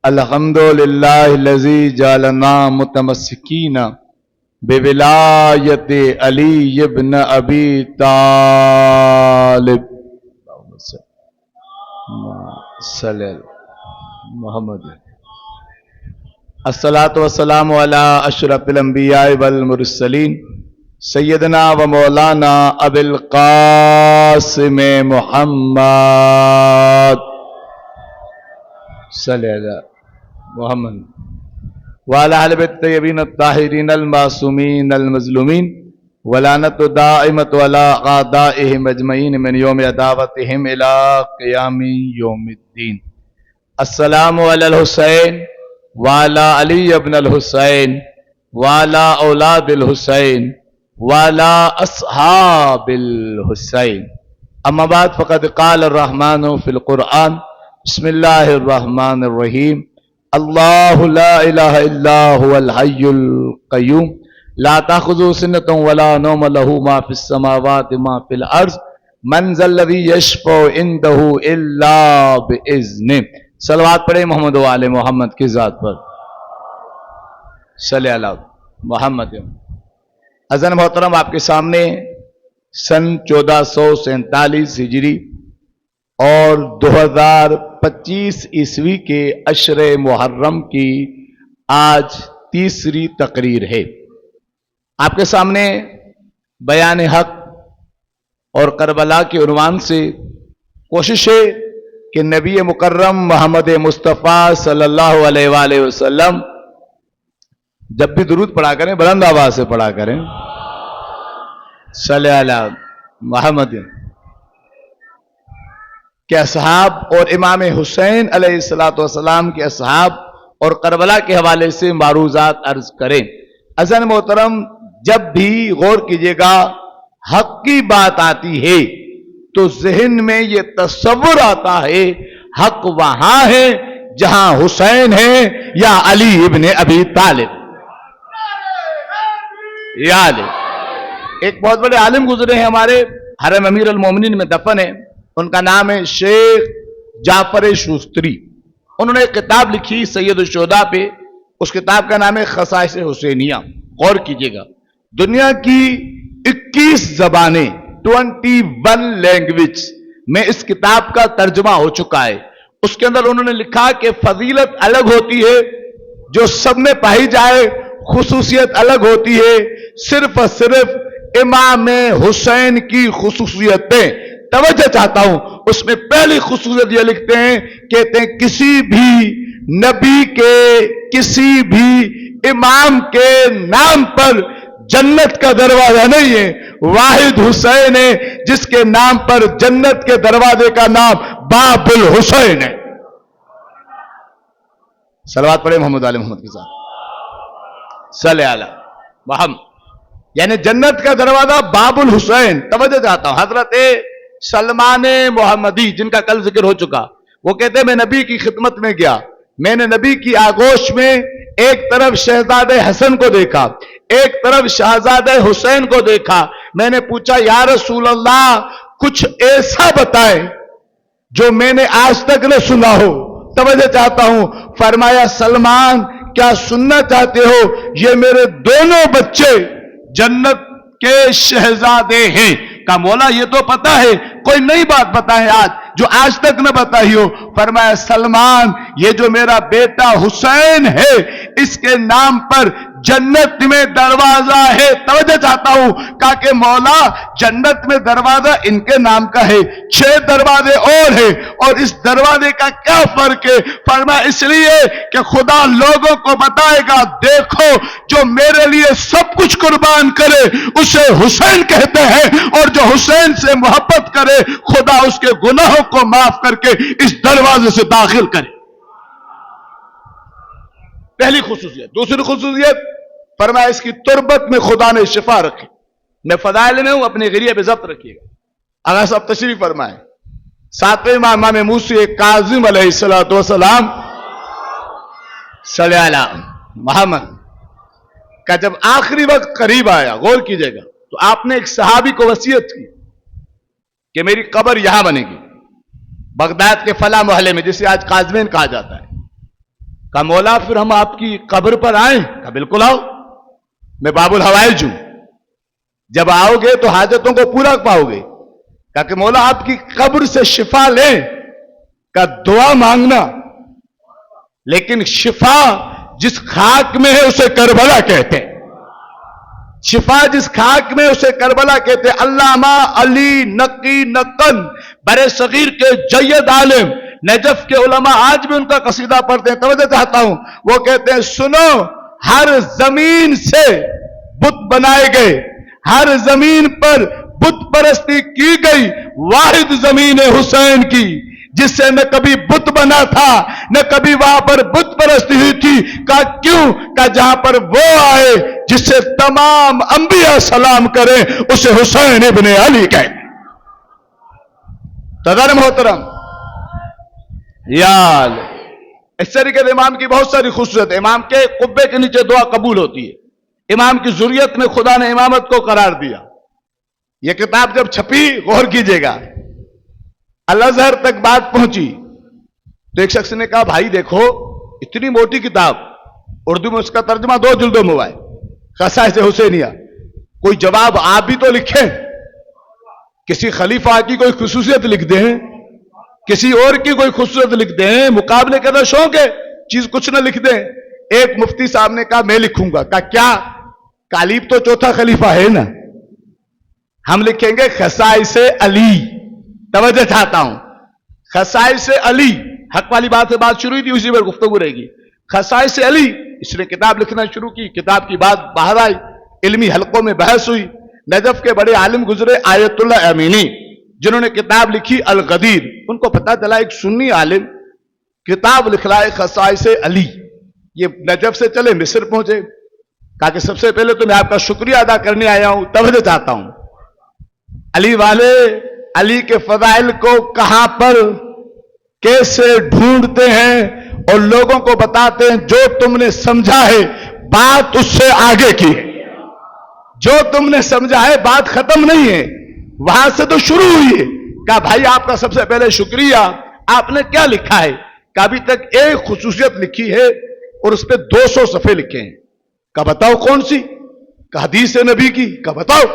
الحمدللہ الذی جعلنا متمسکین بولایت علی ابن ابی طالب صلی محمد الصلاۃ والسلام علی اشرف الانبیاء والمرسلین سیدنا و مولانا ابی القاسم محمد صلی اللہ محمد وعلی آلہ الطیبین الطاہرین المعصومین المظلومین ولعنت دائمۃ علی اعدائہم اجمعین من یوم عداوتہم الی قیام یوم الدین۔ السلام علی الحسین وعلی علی ابن الحسین وعلی اولاد الحسین وعلی اصحاب الحسین، اما بعد فقد قال الرحمن فی القرآن بسم اللہ الرحمن الرحیم اللہ لا الہ الا هو الحی القیوم لا تأخذه سنة ولا نوم له ما في السماوات ما في الارض من ذا الذی یشفع عنده الا باذنہ۔ صلوات پڑھیں محمد و آل محمد کی ذات پر، صلی اللہ محمد۔ اذان محترم، آپ کے سامنے سن 1447 ہجری اور 2025 عیسوی کے عشر محرم کی آج تیسری تقریر ہے۔ آپ کے سامنے بیان حق اور کربلا کے عنوان سے کوشش ہے کہ نبی مکرم محمد مصطفیٰ صلی اللہ علیہ وآلہ وسلم جب بھی درود پڑھا کریں بلند آواز سے پڑھا کریں، صلی اللہ محمد، کہ اصحاب اور امام حسین علیہ السلام کے اصحاب اور کربلا کے حوالے سے معروضات عرض کریں۔ عزیزان محترم، جب بھی غور کیجئے گا حق کی بات آتی ہے تو ذہن میں یہ تصور آتا ہے حق وہاں ہے جہاں حسین ہے یا علی ابن ابی طالب۔ یا علی، ایک بہت بڑے عالم گزرے ہیں ہمارے، حرم امیر المومنین میں دفن ہے، ان کا نام ہے شیخ جعفر شوستری۔ انہوں نے ایک کتاب لکھی سید الشہداء پہ، اس کتاب کا نام ہے خصائص حسینیہ۔ غور کیجئے گا، دنیا کی 21 زبانیں 21 لینگویج میں اس کتاب کا ترجمہ ہو چکا ہے۔ اس کے اندر انہوں نے لکھا کہ فضیلت الگ ہوتی ہے جو سب میں پائی جائے، خصوصیت الگ ہوتی ہے صرف اور صرف امام حسین کی خصوصیتیں۔ توجہ چاہتا ہوں، اس میں پہلی خصوصیت یہ لکھتے ہیں، کہتے ہیں کسی بھی نبی کے کسی بھی امام کے نام پر جنت کا دروازہ نہیں ہے، واحد حسین ہے جس کے نام پر جنت کے دروازے کا نام باب الحسین ہے۔ صلوات پڑھیں محمد علی محمد کے ساتھ، صلی اللہ محمد، یعنی جنت کا دروازہ باب الحسین۔ توجہ چاہتا ہوں، حضرت سلمان محمدی جن کا کل ذکر ہو چکا، وہ کہتے ہیں میں نبی کی خدمت میں گیا، میں نے نبی کی آغوش میں ایک طرف شہزادہ حسن کو دیکھا، ایک طرف شہزادہ حسین کو دیکھا، میں نے پوچھا یا رسول اللہ کچھ ایسا بتائیں جو میں نے آج تک نہ سنا ہو۔ توجہ چاہتا ہوں، فرمایا سلمان کیا سننا چاہتے ہو، یہ میرے دونوں بچے جنت کے شہزادے ہیں۔ کہا مولا یہ تو پتا ہے، کوئی نئی بات بتائیں آج جو آج تک نہ بتائی ہو۔ فرمایا سلمان یہ جو میرا بیٹا حسین ہے اس کے نام پر جنت میں دروازہ ہے۔ توجہ چاہتا ہوں، کہا کہ مولا جنت میں دروازہ ان کے نام کا ہے، 6 دروازے اور ہیں، اور اس دروازے کا کیا فرق ہے؟ فرمایا اس لیے کہ خدا لوگوں کو بتائے گا دیکھو جو میرے لیے سب کچھ قربان کرے اسے حسین کہتے ہیں، اور جو حسین سے محبت کرے خدا اس کے گناہوں کو معاف کر کے اس دروازے سے داخل کرے۔ پہلی خصوصیت۔ دوسری خصوصیت فرمایا اس کی تربت میں خدا نے شفا رکھی۔ میں فضائل میں ہوں، اپنے غریب پہ ضبط رکھیے گا۔ آقا صاحب تشریف فرمائیں۔ 7ویں امام موسی کاظم علیہ السلام صلی اللہ محمد کا جب آخری وقت قریب آیا، غور کیجئے گا، تو آپ نے ایک صحابی کو وصیت کی کہ میری قبر یہاں بنے گی، بغداد کے فلاں محلے میں، جسے آج قازوین کہا جاتا ہے۔ کہا مولا پھر ہم آپ کی قبر پر آئیں؟ کہا بالکل آؤ، میں باب الحوائج ہوں، جب آؤ گے تو حاجتوں کو پورا پاؤ گے۔ کہا کہ مولا آپ کی قبر سے شفا لیں؟ کہا دعا مانگنا، لیکن شفا جس خاک میں ہے اسے کربلا کہتے ہیں، شفا جس خاک میں اسے کربلا کہتے ہیں۔ علامہ علی نقی نقن برے صغیر کے جید عالم، نجف کے علماء آج بھی ان کا قصیدہ پڑھتے ہیں، توجہ چاہتا ہوں، وہ کہتے ہیں سنو، ہر زمین سے بت بنائے گئے، ہر زمین پر بت پرستی کی گئی، واحد زمین حسین کی، جس سے نہ کبھی بت بنا تھا نہ کبھی وہاں پر بت پرستی ہوئی تھی۔ کہا کیوں؟ کہا جہاں پر وہ آئے جس سے تمام انبیاء سلام کریں اسے حسین ابن علی کہتے ہیں۔ تدر محترم یاد، اس طریقے سے امام کی بہت ساری خصوصیت ہے۔ امام کے قبے کے نیچے دعا قبول ہوتی ہے، امام کی ذریت میں خدا نے امامت کو قرار دیا۔ یہ کتاب جب چھپی، غور کیجئے گا، الازہر تک بات پہنچی تو ایک شخص نے کہا بھائی دیکھو اتنی موٹی کتاب، اردو میں اس کا ترجمہ 2 جلدوں میں ہوا ہے، خصائص حسینیہ، کوئی جواب آپ بھی تو لکھیں، کسی خلیفہ کی کوئی خصوصیت لکھ دیں، کسی اور کی کوئی خصوصیت لکھ دیں، مقابلے کرنا شوق ہے، چیز کچھ نہ لکھ دیں۔ ایک مفتی صاحب نے کہا میں لکھوں گا۔ کہا کیا؟ کالیب تو چوتھا خلیفہ ہے نا، ہم لکھیں گے خصائص علی۔ توجہ چاہتا ہوں، خصائص علی، حق والی بات سے بات شروع ہوئی تھی، اسی پر گفتگو رہے گی۔ خصائص علی، اس نے کتاب لکھنا شروع کی، کتاب کی بات باہر آئی، علمی حلقوں میں بحث ہوئی۔ نجف کے بڑے عالم گزرے آیت اللہ امینی، جنہوں نے کتاب لکھی الغدیر، ان کو پتا چلا ایک سنی عالم کتاب لکھ رہا ہے خصائص علی۔ یہ نجف سے چلے مصر پہنچے، کہا کہ سب سے پہلے تو میں آپ کا شکریہ ادا کرنے آیا ہوں، توجہ چاہتا ہوں، علی والے علی کے فضائل کو کہاں پر کیسے ڈھونڈتے ہیں اور لوگوں کو بتاتے ہیں جو تم نے سمجھا ہے بات اس سے آگے کی ہے، جو تم نے سمجھا ہے بات ختم نہیں ہے، وہاں سے تو شروع ہوئی ہے۔ کہا بھائی آپ کا سب سے پہلے شکریہ، آپ نے کیا لکھا ہے؟ کہ ابھی تک ایک خصوصیت لکھی ہے اور اس پہ 200 صفحے لکھے ہیں۔ کہا بتاؤ کون سی؟ کہ حدیث نبی کی۔ کہا بتاؤ؟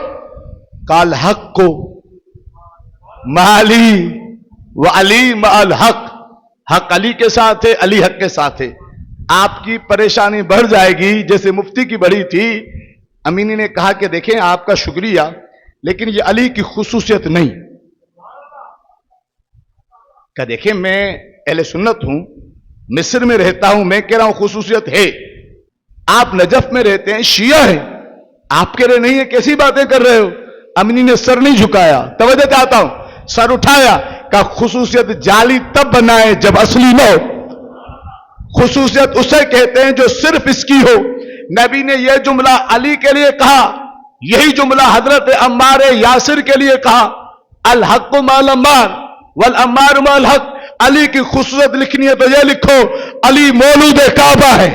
کہ الحق کو مالی و علی مع الحق، حق علی کے ساتھ ہے، علی حق کے ساتھ ہے۔ آپ کی پریشانی بڑھ جائے گی جیسے مفتی کی بڑھی تھی۔ امینی نے کہا کہ دیکھیں آپ کا شکریہ، لیکن یہ علی کی خصوصیت نہیں۔ کہ دیکھیں میں اہل سنت ہوں، مصر میں رہتا ہوں، میں کہہ رہا ہوں خصوصیت ہے، آپ نجف میں رہتے ہیں، شیعہ ہیں، آپ کہہ رہے نہیں ہے، کیسی باتیں کر رہے ہو؟ امینی نے سر نہیں جھکایا، توجہ چاہتا ہوں، سر اٹھایا، کہ خصوصیت جعلی تب بنائے جب اصلی نہ ہو۔ خصوصیت اسے کہتے ہیں جو صرف اس کی ہو۔ نبی نے یہ جملہ علی کے لیے کہا، یہی جملہ حضرت عمار یاسر کے لیے کہا، الحق مع العمار والعمار مع الحق۔ علی کی خصوصیت لکھنی ہے تو یہ لکھو علی مولود کعبہ ہے،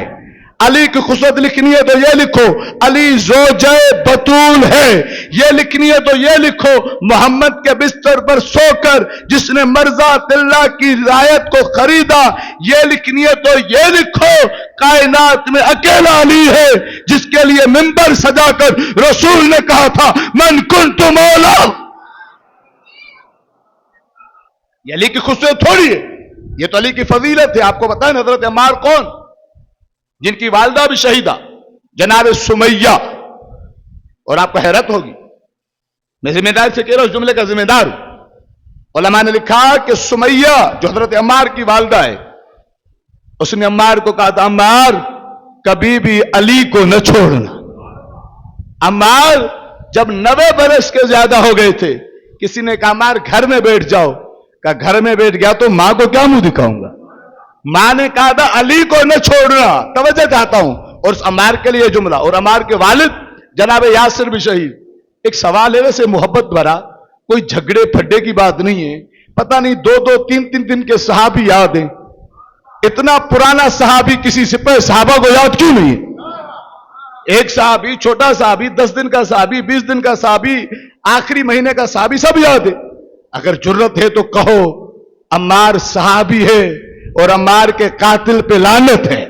علی کی خصوصیت لکھنی ہے تو یہ لکھو علی زوجہ بطول ہے، یہ لکھنی ہے تو یہ لکھو محمد کے بستر پر سو کر جس نے مرضات اللہ کی رعایت کو خریدا، یہ لکھنی ہے تو یہ لکھو کائنات میں اکیلا علی ہے جس کے لیے منبر سجا کر رسول نے کہا تھا من کنت مولا۔ یہ علی کی خصوصیت تھوڑی ہے، یہ تو علی کی فضیلت ہے۔ آپ کو بتائیں حضرت عمار کون؟ جن کی والدہ بھی شہیدہ جناب سمیہ، اور آپ کو حیرت ہوگی، میں ذمہ داری سے کہہ رہا ہوں، اس جملے کا ذمہ دار ہوں۔ علماء نے لکھا کہ سمیہ جو حضرت عمار کی والدہ ہے، اس نے عمار کو کہا تھا عمار کبھی بھی علی کو نہ چھوڑنا۔ عمار جب 90 برس کے زیادہ ہو گئے تھے، کسی نے کہا عمار گھر میں بیٹھ جاؤ، کہا گھر میں بیٹھ گیا تو ماں کو کیا منہ دکھاؤں گا؟ ماں نے کہا تھا علی کو نہ چھوڑنا۔ توجہ چاہتا ہوں، اور اس عمار کے لیے جملہ، اور عمار کے والد جناب یاسر بھی شہید۔ ایک سوال ہے ویسے محبت بھرا، کوئی جھگڑے پھڈے کی بات نہیں ہے، پتہ نہیں 2-2 3-3 دن کے صحابی یاد ہیں، اتنا پرانا صحابی کسی سپہ صحابہ کو یاد کیوں نہیں ہے؟ ایک صحابی، چھوٹا صحابی، 10 دن کا صحابی، 20 دن کا صحابی، آخری مہینے کا صحابی، سب یاد ہے۔ اگر جرت ہے تو کہو عمار صحابی ہے اور عمار کے قاتل پہ لعنت ہے۔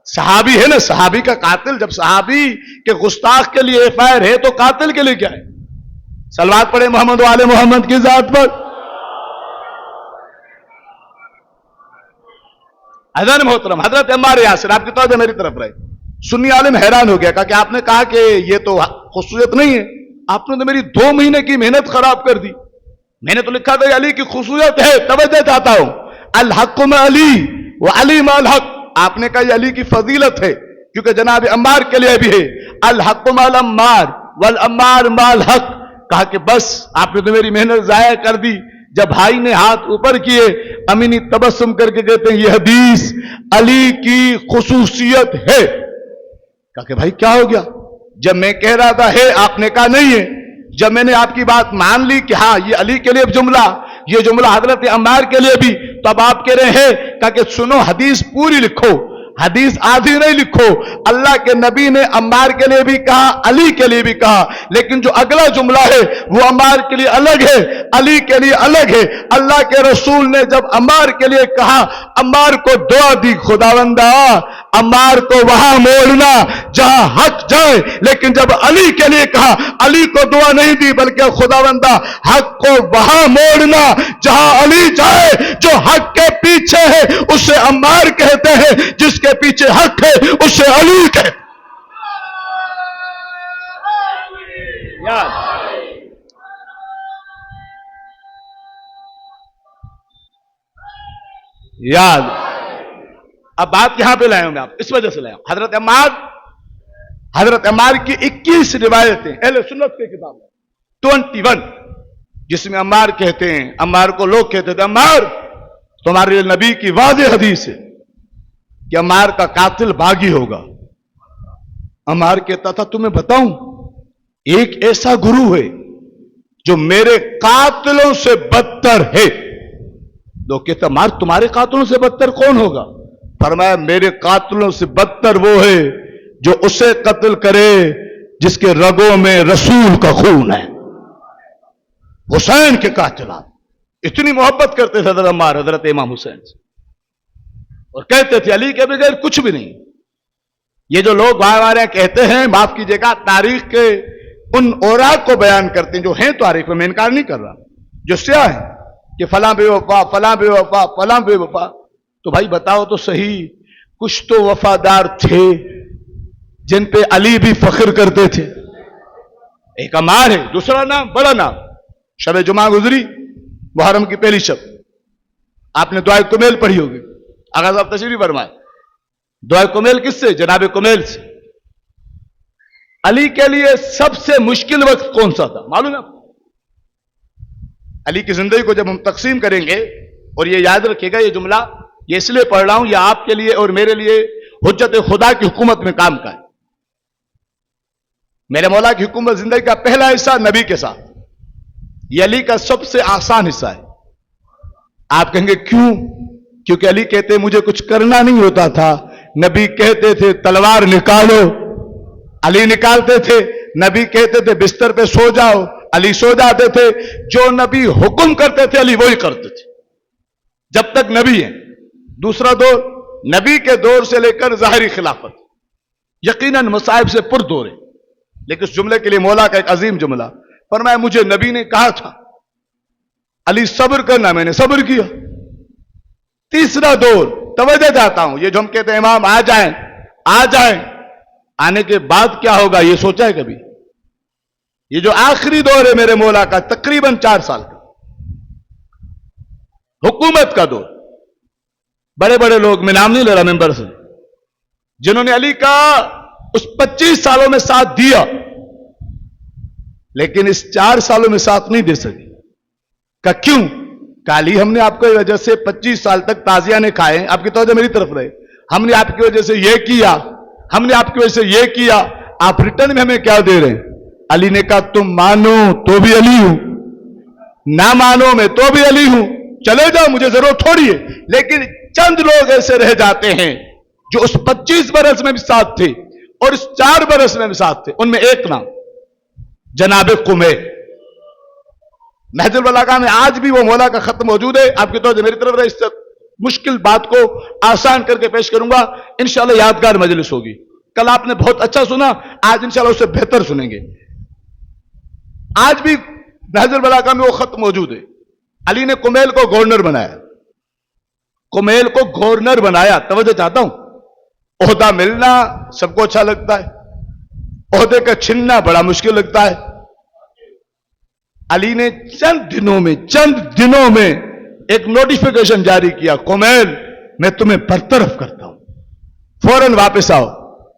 صحابی ہے نا, صحابی کا قاتل. جب صحابی کے گستاخ کے لیے FIR ہے تو قاتل کے لیے کیا ہے؟ صلوات پڑھے محمد و آل محمد کی ذات پر. حضرت محترم حضرت عمار یاسر, آپ کی توجہ میری طرف رہے. سنی عالم حیران ہو گیا, کہا کہ آپ نے کہا کہ یہ تو خصوصیت نہیں ہے, آپ نے تو میری 2 مہینے کی محنت خراب کر دی. میں نے تو لکھا تھا علی کی خصوصیت ہے, توجہ چاہتا ہوں. الحق میں علی وعلی مع الحق, آپ نے کہا یہ علی کی فضیلت ہے کیونکہ جناب عمار کے لیے بھی ہے. الحق مع العمار والعمار مع الحق. کہا کہ بس آپ نے تو میری محنت ضائع کر دی. جب بھائی نے ہاتھ اوپر کیے, امینی تبسم کر کے کہتے ہیں یہ حدیث علی کی خصوصیت ہے. کہا کہ بھائی کیا ہو گیا؟ جب میں کہہ رہا تھا ہے, آپ نے کہا نہیں ہے. جب میں نے آپ کی بات مان لی کہ ہاں یہ علی کے لیے جملہ, یہ جملہ حضرت عمار کے لیے بھی, تو اب آپ کہہ رہے ہیں. کہا کہ سنو, حدیث پوری لکھو, حدیث آدھی نہیں لکھو. اللہ کے نبی نے عمار کے لیے بھی کہا, علی کے لیے بھی کہا, لیکن جو اگلا جملہ ہے وہ عمار کے لیے الگ ہے, علی کے لیے الگ ہے. اللہ کے رسول نے جب عمار کے لیے کہا, عمار کو دعا دی, خداوندہ عمار کو وہاں موڑنا جہاں حق جائے. لیکن جب علی کے لیے کہا, علی کو دعا نہیں دی بلکہ خداوندہ حق کو وہاں موڑنا جہاں علی جائے. جو حق کے پیچھے ہے اسے عمار کہتے ہیں, جس کے پیچھے حق ہے اسے علی کہتے ہیں. یاد. اب بات یہاں پہ لائے ہوں میں, آپ اس وجہ سے لائے ہوں. حضرت عمار کی 21 روایتیں اہل سنت کی کتاب ہے 21, جس میں عمار کہتے ہیں, عمار کو لوگ کہتے تھے عمار تمہارے نبی کی واضح حدیث ہے کہ عمار کا قاتل باغی ہوگا. عمار کہتا تھا تمہیں بتاؤں, ایک ایسا گرو ہے جو میرے قاتلوں سے بدتر ہے. لوگ کہتے عمار تمہارے قاتلوں سے بدتر کون ہوگا؟ فرمایا میرے قاتلوں سے بدتر وہ ہے جو اسے قتل کرے جس کے رگوں میں رسول کا خون ہے. حسین کے قاتلان اتنی محبت کرتے تھے حضرت عمار حضرت امام حسین سے, اور کہتے تھے علی کے بغیر کچھ بھی نہیں. یہ جو لوگ بار کہتے ہیں, معاف کیجیے گا, تاریخ کے ان اوراق کو بیان کرتے ہیں جو ہیں تاریخ میں انکار نہیں کر رہا, جو سیاہ ہیں کہ فلاں بے وفا فلاں بے وفا فلاں بے وفا. تو بھائی بتاؤ تو صحیح, کچھ تو وفادار تھے جن پہ علی بھی فخر کرتے تھے. ایک عمار ہے, دوسرا نام بڑا نام, شب جمعہ گزری, محرم کی پہلی شب, آپ نے دعائے کمیل پڑھی ہوگی, آغاز صاحب تشریف فرمائے. دعائے کمیل کس سے؟ جناب کمیل سے. علی کے لیے سب سے مشکل وقت کون سا تھا معلوم ہے؟ علی کی زندگی کو جب ہم تقسیم کریں گے, اور یہ یاد رکھے گا, یہ جملہ یہ اس لیے پڑھ رہا ہوں, یہ آپ کے لیے اور میرے لیے حجت خدا کی حکومت میں کام کا ہے. میرے مولا کی حکومت زندگی کا پہلا حصہ نبی کے ساتھ, یہ علی کا سب سے آسان حصہ ہے. آپ کہیں گے کیوں؟ کیونکہ علی کہتے مجھے کچھ کرنا نہیں ہوتا تھا, نبی کہتے تھے تلوار نکالو, علی نکالتے تھے. نبی کہتے تھے بستر پہ سو جاؤ, علی سو جاتے تھے. جو نبی حکم کرتے تھے علی وہی کرتے تھے جب تک نبی ہیں. دوسرا دور نبی کے دور سے لے کر ظاہری خلافت یقیناً مصائب سے پر دور ہے, لیکن اس جملے کے لیے مولا کا ایک عظیم جملہ, فرمایا مجھے نبی نے کہا تھا علی صبر کرنا, میں نے صبر کیا. تیسرا دور توجہ چاہتا ہوں, یہ جو ہم کہتے ہیں امام آ جائیں آ جائیں, آنے کے بعد کیا ہوگا یہ سوچا ہے کبھی؟ یہ جو آخری دور ہے میرے مولا کا تقریباً 4 سال کا حکومت کا دور, بڑے بڑے لوگ, میں نام نہیں لے رہا ممبر سے, جنہوں نے علی کا اس 25 سالوں میں ساتھ دیا لیکن اس 4 سالوں میں ساتھ نہیں دے سکے. کہ کیوں؟ کہ علی ہم نے آپ کی وجہ سے 25 سال تک تازیہ نے کھائے, آپ کی توجہ میری طرف رہے, ہم نے آپ کی وجہ سے یہ کیا, ہم نے آپ کی وجہ سے یہ کیا, آپ ریٹرن میں ہمیں کیا دے رہے ہیں؟ علی نے کہا تم مانو تو بھی علی ہوں, نہ مانو میں تو بھی علی ہوں, چلے جاؤ مجھے ضرورت تھوڑی ہے. لیکن چند لوگ ایسے رہ جاتے ہیں جو اس 25 برس میں بھی ساتھ تھے اور اس 4 برس میں بھی ساتھ تھے. ان میں ایک نام جناب قمیل. نہج البلاغہ میں آج بھی وہ مولا کا خط موجود ہے, آپ کی توجہ میری طرف رہے, اس سے مشکل بات کو آسان کر کے پیش کروں گا، انشاءاللہ یادگار مجلس ہوگی. کل آپ نے بہت اچھا سنا، آج انشاءاللہ اس سے بہتر سنیں گے. آج بھی نہج البلاغہ میں وہ خط موجود ہے. علی نے کمیل کو گورنر بنایا. کمیل کو گورنر بنایا. توجہ چاہتا ہوں، عہدہ ملنا سب کو اچھا لگتا ہے، عہدے کا چھننا بڑا مشکل لگتا ہے. علی نے چند دنوں میں ایک نوٹیفیکیشن جاری کیا، کمیل میں تمہیں برطرف کرتا ہوں، فوراً واپس آؤ.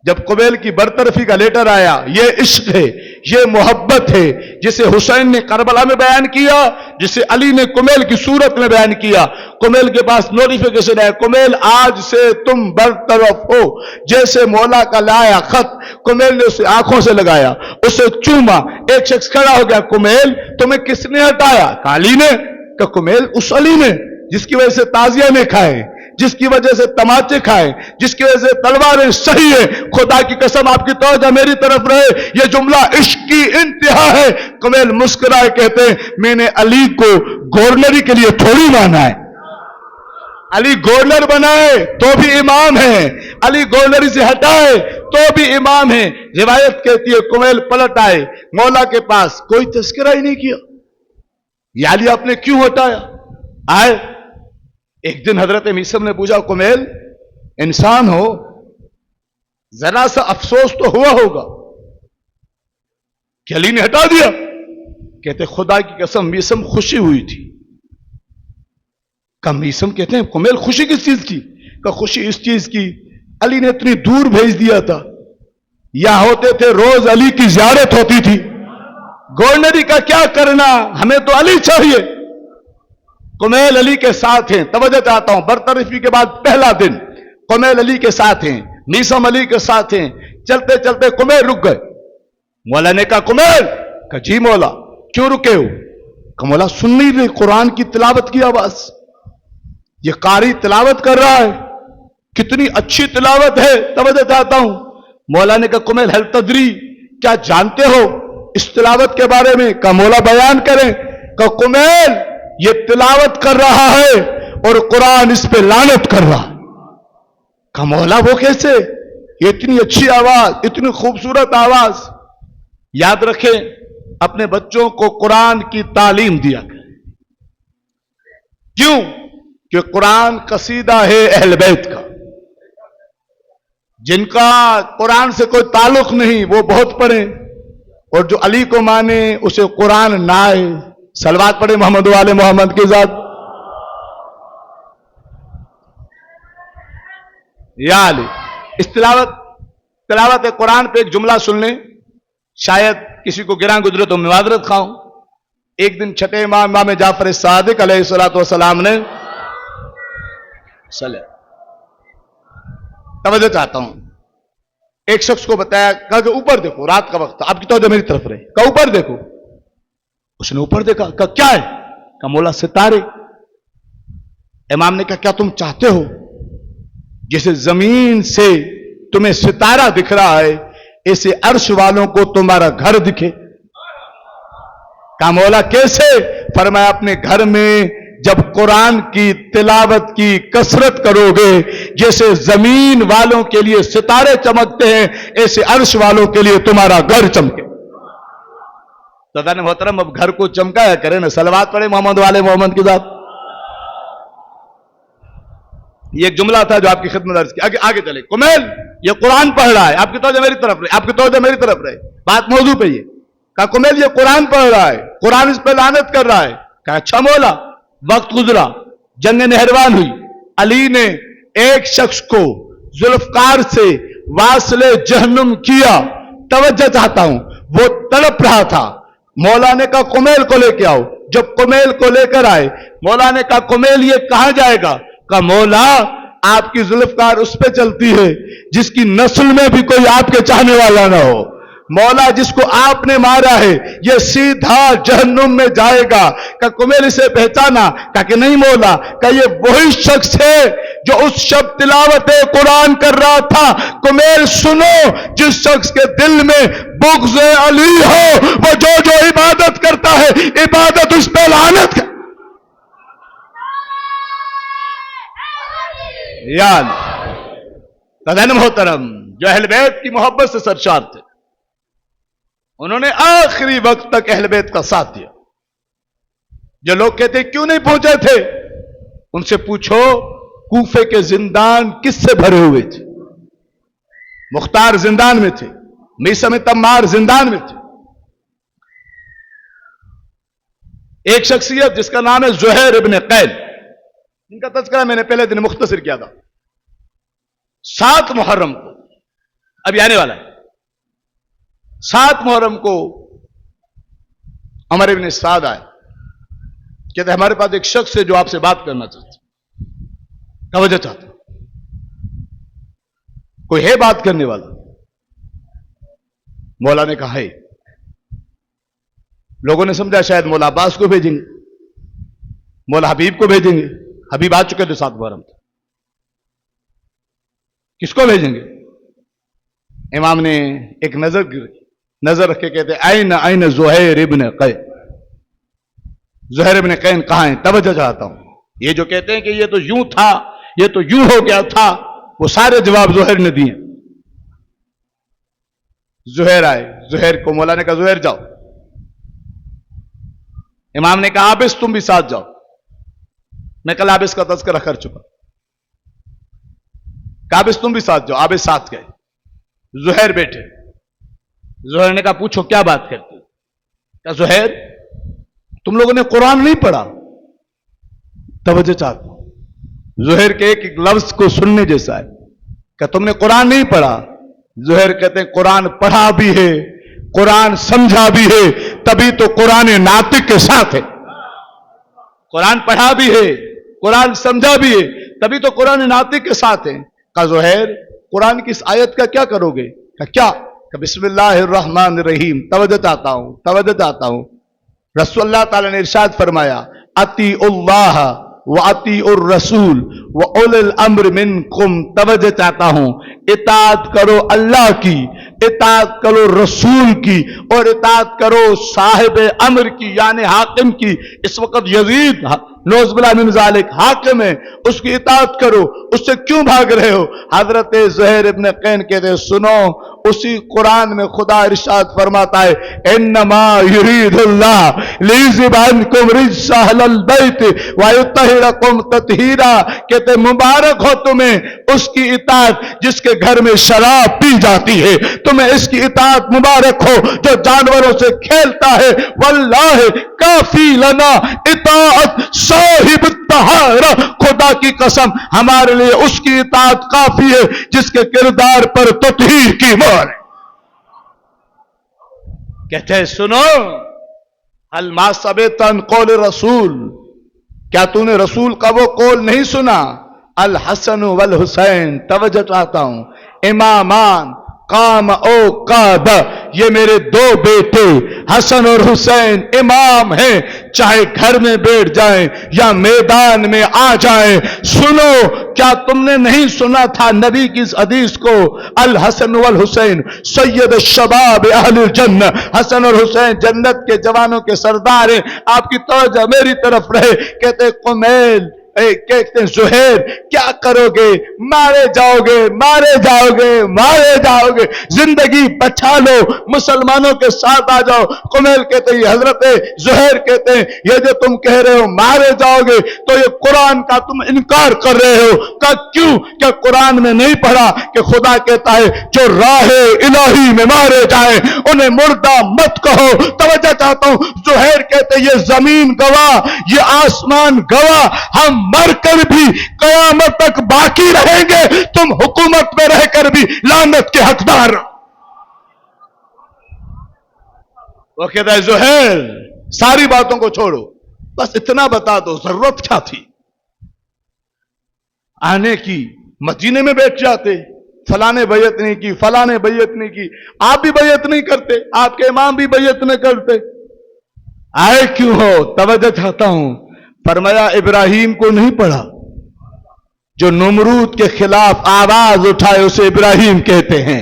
جب کمیل کی برطرفی کا لیٹر آیا، یہ عشق ہے، یہ محبت ہے جسے حسین نے کربلا میں بیان کیا، جسے علی نے کمیل کی صورت میں بیان کیا. کمیل کے پاس نوٹیفیکیشن ہے، کمیل آج سے تم برطرف ہو. جیسے مولا کا لایا خط، کمیل نے اسے آنکھوں سے لگایا، اسے چوما. ایک شخص کھڑا ہو گیا، کمیل تمہیں کس نے ہٹایا؟ علی نے. کہ کمیل اس علی نے جس کی وجہ سے تازیہ نے کھائے، جس کی وجہ سے تماچے کھائے، جس کی وجہ سے تلواریں سہی ہے. خدا کی قسم آپ کی توجہ میری طرف رہے، یہ جملہ عشق کی انتہا ہے. کمیل مسکرائے، کہتے ہیں میں نے علی کو گورنری کے لیے تھوڑی مانا ہے. علی گورنر بنائے تو بھی امام ہے، علی گورنری سے ہٹائے تو بھی امام ہے. روایت کہتی ہے کمیل پلٹ آئے مولا کے پاس، کوئی تذکرہ ہی نہیں کیا. یا علی آپ نے کیوں ہٹایا؟ آئے ایک دن حضرت میثم نے پوچھا، کمیل انسان ہو، ذرا سا افسوس تو ہوا ہوگا کہ علی نے ہٹا دیا. کہتے خدا کی قسم میثم خوشی ہوئی تھی. کہ میثم کہتے ہیں کمیل خوشی کس چیز کی؟ کہ خوشی اس چیز کی علی نے اتنی دور بھیج دیا تھا، یا ہوتے تھے روز علی کی زیارت ہوتی تھی. گورنری کا کیا کرنا، ہمیں تو علی چاہیے. کمیل علی کے ساتھ ہیں. توجہ چاہتا ہوں، برطرفی کے بعد پہلا دن کمیل علی کے ساتھ ہیں، میثم علی کے ساتھ ہیں. چلتے چلتے کمیل رک گئے. مولا نے کہا کمیل. کہ جی مولا. کیوں رکے ہو؟ کہ مولا سن نہیں رہے قرآن کی تلاوت کی آواز، یہ قاری تلاوت کر رہا ہے، کتنی اچھی تلاوت ہے. توجہ چاہتا ہوں. مولا نے کہا کمیل ہل تدری، کیا جانتے ہو اس تلاوت کے بارے میں؟ کہ مولا بیان کریں. کہ کمیل یہ تلاوت کر رہا ہے اور قرآن اس پہ لعنت کر رہا. کہ مولا وہ کیسے؟ یہ اتنی اچھی آواز، اتنی خوبصورت آواز. یاد رکھیں اپنے بچوں کو قرآن کی تعلیم دیا کریں. کیوں؟ کہ قرآن قصیدہ ہے اہل بیت کا. جن کا قرآن سے کوئی تعلق نہیں وہ بہت پڑھیں، اور جو علی کو مانے اسے قرآن نہ آئے. صلوات پڑھے محمد والے محمد کی ذات. یا علی. اس تلاوت قرآن پہ ایک جملہ سن لیں، شاید کسی کو گراں گزرے تو میں معذرت خواہوں. ایک دن چھٹے امام جعفر صادق علیہ الصلوۃ والسلام نے توجہ چاہتا ہوں، ایک شخص کو بتایا، کہا کہ اوپر دیکھو، رات کا وقت تھا، آپ کی توجہ میری طرف رہے. کہا اوپر دیکھو. اس نے اوپر دیکھا. کہا کیا ہے؟ کہا مولا ستارے. امام نے کہا کیا تم چاہتے ہو جیسے زمین سے تمہیں ستارہ دکھ رہا ہے ایسے عرش والوں کو تمہارا گھر دکھے؟ کہا مولا کیسے؟ فرمایا اپنے گھر میں جب قرآن کی تلاوت کی کثرت کرو گے، جیسے زمین والوں کے لیے ستارے چمکتے ہیں ایسے عرش والوں کے لیے تمہارا گھر چمکے. محترم اب گھر کو چمکایا کرے نا. صلوات پڑھے محمد والے محمد کی ذات. یہ ایک جملہ تھا جو آپ کی خدمت عرض کی. آگے چلے. کمیل یہ قرآن پڑھ رہا ہے، آپ کی توجہ میری طرف رہے، آپ کی توجہ میری طرف رہے. بات موضوع پہ یہ. کہا کمیل یہ قرآن پڑھ رہا ہے، قرآن اس پہ لعنت کر رہا ہے. کہا اچھا مولا. وقت گزرا، جنگ نہروان ہوئی. علی نے ایک شخص کو ذوالفقار سے واصل جہنم کیا. توجہ چاہتا ہوں، وہ تڑپ رہا تھا. مولا نے کہا کمیل کو لے کے آؤ. جب کمیل کو لے کر آئے، مولا نے کہا کمیل یہ کہاں جائے گا؟ کہا مولا آپ کی ذوالفقار اس پہ چلتی ہے جس کی نسل میں بھی کوئی آپ کے چاہنے والا نہ ہو. مولا جس کو آپ نے مارا ہے یہ سیدھا جہنم میں جائے گا. کہ کمیل اسے پہچانا؟ کہا کہ نہیں مولا. کہ یہ وہی شخص ہے جو اس شب تلاوت قرآن کر رہا تھا. کمیل سنو، جس شخص کے دل میں بغض علی ہو وہ جو عبادت کرتا ہے عبادت اس پہ لعنت کر. یا قدن محترم جو اہل بیت کی محبت سے سرشار تھے، انہوں نے آخری وقت تک اہل بیت کا ساتھ دیا. جو لوگ کہتے کیوں نہیں پہنچے تھے، ان سے پوچھو کوفے کے زندان کس سے بھرے ہوئے تھے؟ مختار زندان میں تھے، میثم تمار زندان میں تھے. ایک شخصیت جس کا نام ہے زہیر ابن قیل، ان کا تذکرہ میں نے پہلے دن مختصر کیا تھا. 7 محرم کو، ابھی آنے والا ہے، 7 محرم کو عمر ابن سعد آئے، کہتے ہمارے پاس ایک شخص ہے جو آپ سے بات کرنا چاہتا، توجہ چاہتا، کوئی ہے بات کرنے والا؟ مولا نے کہا ہے. لوگوں نے سمجھا شاید مولا عباس کو بھیجیں گے، مولا حبیب کو بھیجیں گے. حبیب آ چکے تھے 7 محرم تھے، کس کو بھیجیں گے؟ امام نے ایک نظر رکھ کے کہتے این زہیر ابن قین، زہیر ابن قین کہاں ہیں؟ توجہ چاہتا ہوں. یہ جو کہتے ہیں کہ یہ تو یوں تھا، یہ تو یوں ہو گیا تھا، وہ سارے جواب زہیر نے دیے. زہیر آئے، زہیر کو مولا نے کہا زہیر جاؤ. امام نے کہا عابس تم بھی ساتھ جاؤ. میں کل عابس کا تذکرہ کر چکا. عابس تم بھی ساتھ جاؤ. عابس ساتھ گئے، زہیر بیٹھے. زہیر نے کہا پوچھو کیا بات کرتے؟ کہا زہیر تم لوگوں نے قرآن نہیں پڑھا؟ توجہ چاہتا ہوں، زہیر کے ایک لفظ کو سننے جیسا ہے. کہ تم نے قرآن نہیں پڑھا؟ زہیر کہتے ہیں قرآن پڑھا بھی ہے، قرآن سمجھا بھی ہے، تبھی تو قرآن ناطق کے ساتھ ہے. قرآن پڑھا بھی ہے، قرآن سمجھا بھی ہے، تبھی تو قرآن ناطق کے ساتھ ہے. کہا زہیر قرآن کی اس آیت کا کیا کرو گے؟ کہا کیا؟ کہ بسم اللہ الرحمن الرحیم. توجہ چاہتا ہوں. رسول اللہ تعالی نے ارشاد فرمایا اطیعوا اللہ وَأَطِيعُوا الرَّسُولَ وَأُولِي الْأَمْرِ مِنْكُمْ. توجہ چاہتا ہوں، اطاعت کرو اللہ کی، اطاعت کرو رسول کی، اور اطاعت کرو صاحب امر کی یعنی حاکم کی. اس وقت یزید نعوذ باللہ من ذالک حاکم ہے، اس کی اطاعت کرو. اس سے کیوں بھاگ رہے ہو؟ حضرت زہیر ابن قین کہتے ہیں سنو، اسی قرآن میں خدا ارشاد فرماتا ہے انما یرید اللہ لیذهب عنکم الرجس اہل البیت ویطہرکم تطہیرا. کہتے مبارک ہو تمہیں اس کی اطاعت جس کے گھر میں شراب پی جاتی ہے، تمہیں اس کی اطاعت مبارک ہو جو جانوروں سے کھیلتا ہے. واللہ کافی لنا اطاعت صاحب الطہارہ. خدا کی قسم ہمارے لیے اس کی اطاعت کافی ہے جس کے کردار پر تطہیر کی مہر ہے. کہتے ہیں سنو هل ما سمعت عن قول رسول، کیا تو نے رسول کا وہ قول نہیں سنا؟ الحسن والحسین. توجہ چاہتا ہوں، امامان قام او قاد، یہ میرے 2 بیٹے حسن اور حسین امام ہیں، چاہے گھر میں بیٹھ جائیں یا میدان میں آ جائیں. سنو، کیا تم نے نہیں سنا تھا نبی کی اس حدیث کو؟ الحسن والحسین سید الشباب اہل الجنہ. حسن اور حسین جنت کے جوانوں کے سردار ہیں. آپ کی توجہ میری طرف رہے. کہتے قمیل کہتے ہیں زہیر کیا کرو گے؟ مارے جاؤ گے، مارے جاؤ گے، مارے جاؤ گے، زندگی بچا لو، مسلمانوں کے ساتھ آ جاؤ. قمیل کہتے ہیں حضرت زہیر کہتے ہیں یہ جو تم کہہ رہے ہو مارے جاؤ گے تو یہ قرآن کا تم انکار کر رہے ہو. کہ کیوں؟ کہ قرآن میں نہیں پڑھا کہ خدا کہتا ہے جو راہ الہی میں مارے جائیں انہیں مردہ مت کہو. توجہ چاہتا ہوں، زہیر کہتے ہیں یہ زمین گواہ، یہ آسمان گواہ، ہم مر کر بھی قیامت تک باقی رہیں گے، تم حکومت میں رہ کر بھی لعنت کے حقدار. وہ کہتا ہے زہیر ساری باتوں کو چھوڑو، بس اتنا بتا دو ضرورت کیا تھی آنے کی؟ مدینے میں بیٹھ جاتے، فلاں نے بیعت نہیں کی، فلاں نے بیعت نہیں کی. آپ بھی بیعت نہیں کرتے، آپ کے امام بھی بیعت نہیں کرتے، آئے کیوں ہو؟ توجہ چاہتا ہوں. فرمایا ابراہیم کو نہیں پڑھا؟ جو نمرود کے خلاف آواز اٹھائے اسے ابراہیم کہتے ہیں.